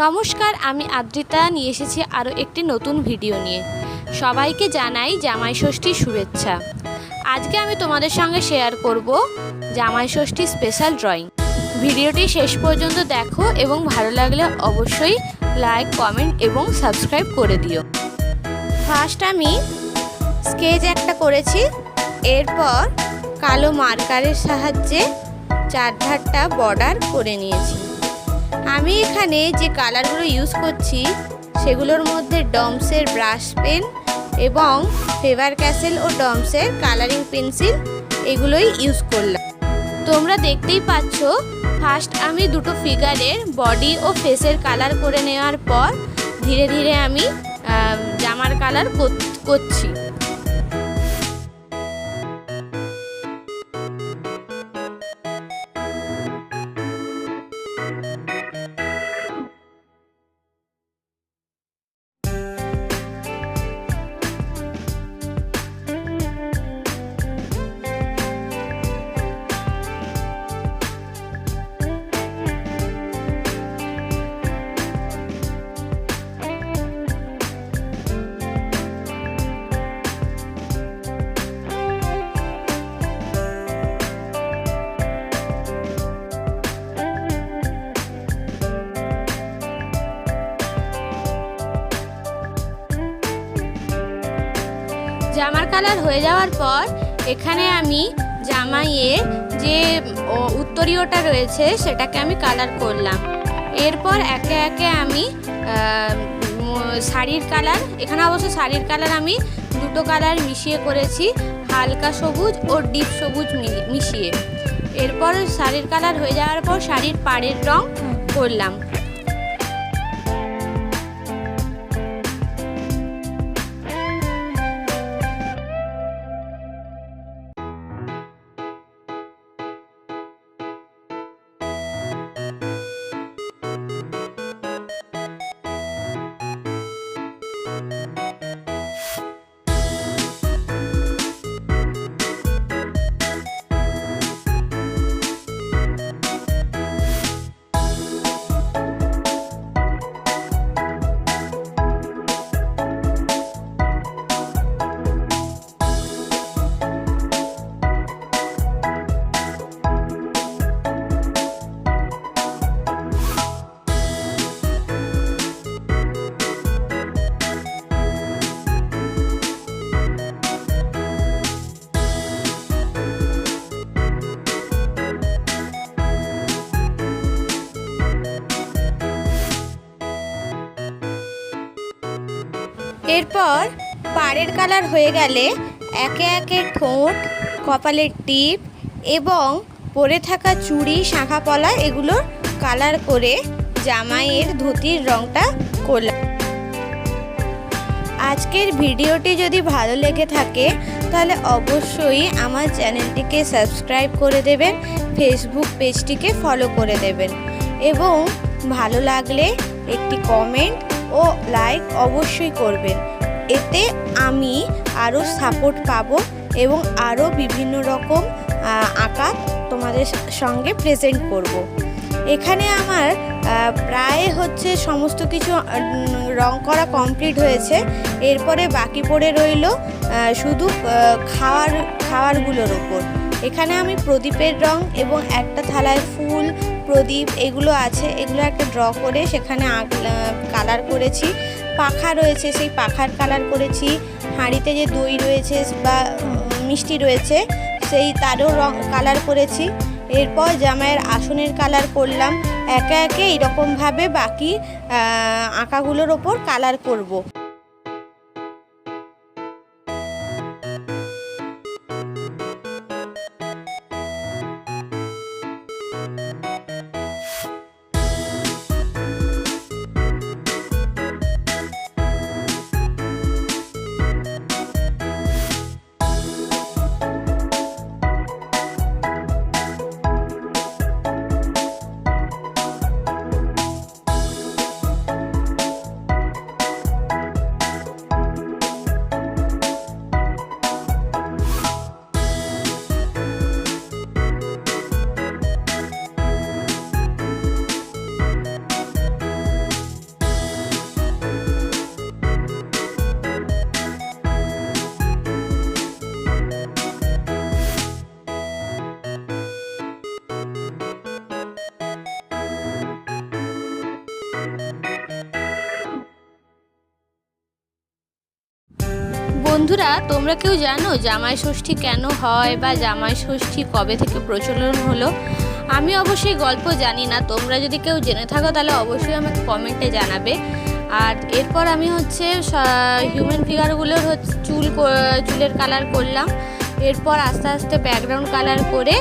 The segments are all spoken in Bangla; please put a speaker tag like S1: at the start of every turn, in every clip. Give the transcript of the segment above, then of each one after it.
S1: নমস্কার, আমি আদ্রিতা নিয়ে এসেছি আরও একটি নতুন ভিডিও নিয়ে। সবাইকে জানাই জামাই ষষ্ঠীর শুভেচ্ছা। আজকে আমি তোমাদের সঙ্গে শেয়ার করব জামাই ষষ্ঠী স্পেশাল ড্রয়িং। ভিডিওটি শেষ পর্যন্ত দেখো এবং ভালো লাগলে অবশ্যই লাইক, কমেন্ট এবং সাবস্ক্রাইব করে দিও। ফার্স্ট আমি স্কেচ একটা করেছি, এরপর কালো মার্কারের সাহায্যে চারধারটা বর্ডার করে নিয়েছি। আমি এখানে যে কালারগুলো ইউজ করছি সেগুলোর মধ্যে ডমসের ব্রাশ পেন এবং ফেভার ক্যাসেল ও ডমসের কালারিং পেন্সিল এগুলোই ইউজ করলাম। তোমরা দেখতেই পাচ্ছ, ফার্স্ট আমি দুটো ফিগারের বডি ও ফেসের কালার করে নেওয়ার পর ধীরে ধীরে আমি জামার কালার করছি। জামার কালার হয়ে যাওয়ার পর এখানে আমি জামাইয়ের যে উত্তরীয়টা রয়েছে সেটাকে আমি কালার করলাম। এরপর একে একে আমি শাড়ির কালার, এখানে অবশ্য শাড়ির কালার আমি দুটো কালার মিশিয়ে করেছি, হালকা সবুজ ও ডিপ সবুজ মিশিয়ে। এরপর শাড়ির কালার হয়ে যাওয়ার পর শাড়ির পাড়ের রং করলাম। এরপর পাড়ের কালার হয়ে গেলে একে একে ঠোঁট, কপালের টিপ এবং পরে থাকা চুড়ি, শাঁখা পলা এগুলোর কালার করে জামাইয়ের ধুতির রঙটা করলাম। আজকের ভিডিওটি যদি ভালো লেগে থাকে তাহলে অবশ্যই আমার চ্যানেলটিকে সাবস্ক্রাইব করে দেবেন, ফেসবুক পেজটিকে ফলো করে দেবেন এবং ভালো লাগলে একটি কমেন্ট ও লাইক অবশ্যই করবেন। এতে আমি আরও সাপোর্ট পাবো এবং আরও বিভিন্ন রকম আঁকা তোমাদের সঙ্গে প্রেজেন্ট করব। এখানে আমার প্রায় সমস্ত কিছু রং করা কমপ্লিট হয়েছে। এরপরে বাকি পড়ে রইল শুধু খাওয়ারগুলোর ওপর। এখানে আমি প্রদীপের রং এবং একটা থালায় ফুল, প্রদীপ এগুলো আছে, এগুলো একটা ড্র করে সেখানে কালার করেছি। পাখা রয়েছে, সেই পাখার কালার করেছি। হাঁড়িতে যে দই রয়েছে বা মিষ্টি রয়েছে সেই তারও রং কালার করেছি। এরপর জামাইয়ের আসনের কালার করলাম। একে একে এইরকমভাবে বাকি আঁকাগুলোর ওপর কালার করব। বন্ধুরা, তোমরা কেউ জানো জামাই ষষ্ঠী কেন হয় বা জামাই ষষ্ঠী কবে থেকে প্রচলন হলো? আমি অবশ্যই গল্প জানি না। তোমরা যদি কেউ জেনে থাকো তাহলে অবশ্যই আমাকে কমেন্টে জানাবে। আর এরপর আমি হিউম্যান ফিগারগুলোর চুলের কালার করলাম। এরপর আস্তে আস্তে ব্যাকগ্রাউন্ড কালার করে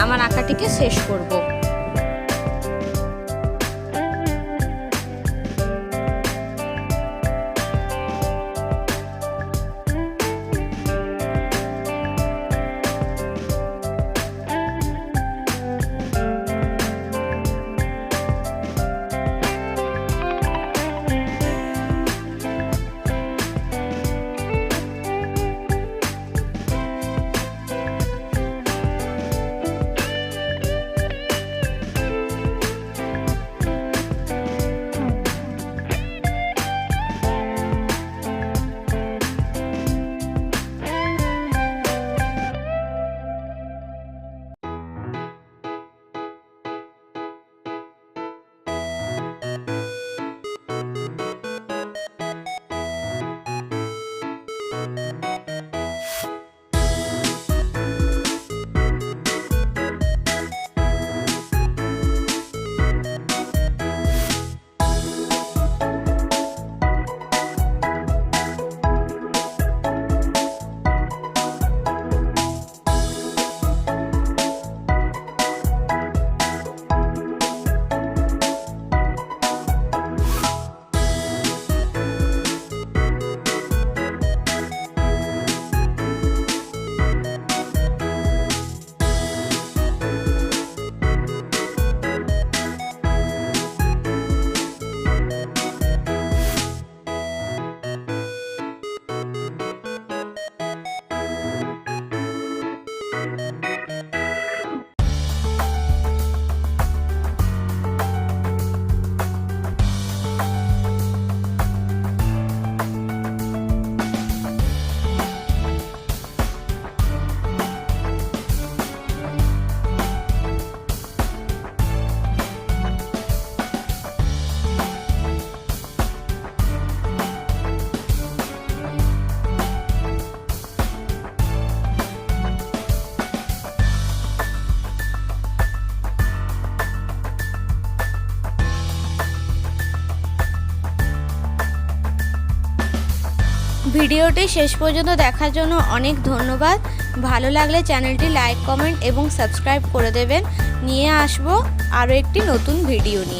S1: আমার আঁকাটিকে শেষ করব। ভিডিওটি শেষ পর্যন্ত দেখার জন্য অনেক ধন্যবাদ। ভালো লাগলে চ্যানেলটি লাইক, কমেন্ট এবং সাবস্ক্রাইব করে দেবেন। নিয়ে আসবো আরও একটি নতুন ভিডিও নিয়ে।